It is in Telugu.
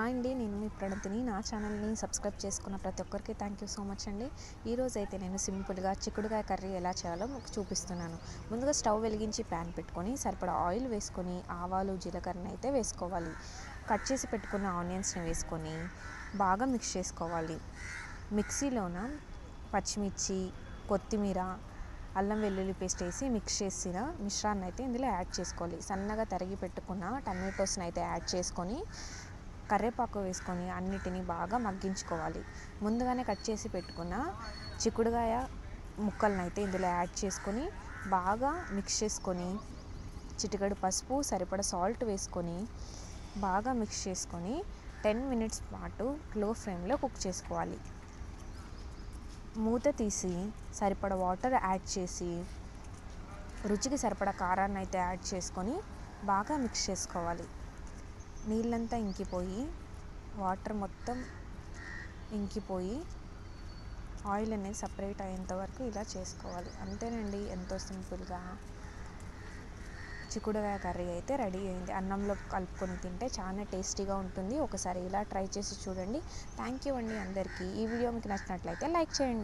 హాయ్ అండి. నేను మీ ప్రణతిని. నా ఛానల్‌ని సబ్స్క్రైబ్ చేసుకున్న ప్రతి ఒక్కరికి థ్యాంక్ యూ సో మచ్ అండి. ఈరోజైతే నేను సింపుల్‌గా చిక్కుడుకాయ కర్రీ ఎలా చేయాలో మీకు చూపిస్తున్నాను. ముందుగా స్టవ్ వెలిగించి ప్యాన్ పెట్టుకొని సరిపడా ఆయిల్ వేసుకొని ఆవాలు, జీలకర్రని అయితే వేసుకోవాలి. కట్ చేసి పెట్టుకున్న ఆనియన్స్‌ని వేసుకొని బాగా మిక్స్ చేసుకోవాలి. మిక్సీలోన పచ్చిమిర్చి, కొత్తిమీర, అల్లం వెల్లుల్లి పేస్ట్ వేసి మిక్స్ చేసిన మిశ్రాన్ని అయితే ఇందులో యాడ్ చేసుకోవాలి. సన్నగా తరిగి పెట్టుకున్న టమాటోస్ని అయితే యాడ్ చేసుకొని కరివేపాకు వేసుకొని అన్నిటినీ బాగా మగ్గించుకోవాలి. ముందుగానే కట్ చేసి పెట్టుకున్న చిక్కుడుకాయ ముక్కలను అయితే ఇందులో యాడ్ చేసుకొని బాగా మిక్స్ చేసుకొని చిటికెడు పసుపు, సరిపడా సాల్ట్ వేసుకొని బాగా మిక్స్ చేసుకొని 10 మినిట్స్ పాటు లో ఫ్లేమ్లో కుక్ చేసుకోవాలి. మూత తీసి సరిపడా వాటర్ యాడ్ చేసి రుచికి సరిపడా కారాన్ని అయితే యాడ్ చేసుకొని బాగా మిక్స్ చేసుకోవాలి. నీళ్ళంతా ఇంకిపోయి వాటర్ మొత్తం ఇంకిపోయి ఆయిల్ అనేది సపరేట్ అయ్యేంత వరకు ఇలా చేసుకోవాలి. అంతేనండి, ఎంతో సింపుల్గా చిక్కుడుకాయ కర్రీ అయితే రెడీ అయింది. అన్నంలో కలుపుకొని తింటే చాలా టేస్టీగా ఉంటుంది. ఒకసారి ఇలా ట్రై చేసి చూడండి. థ్యాంక్ యూ అండి అందరికీ. ఈ వీడియో మీకు నచ్చినట్లయితే లైక్ చేయండి.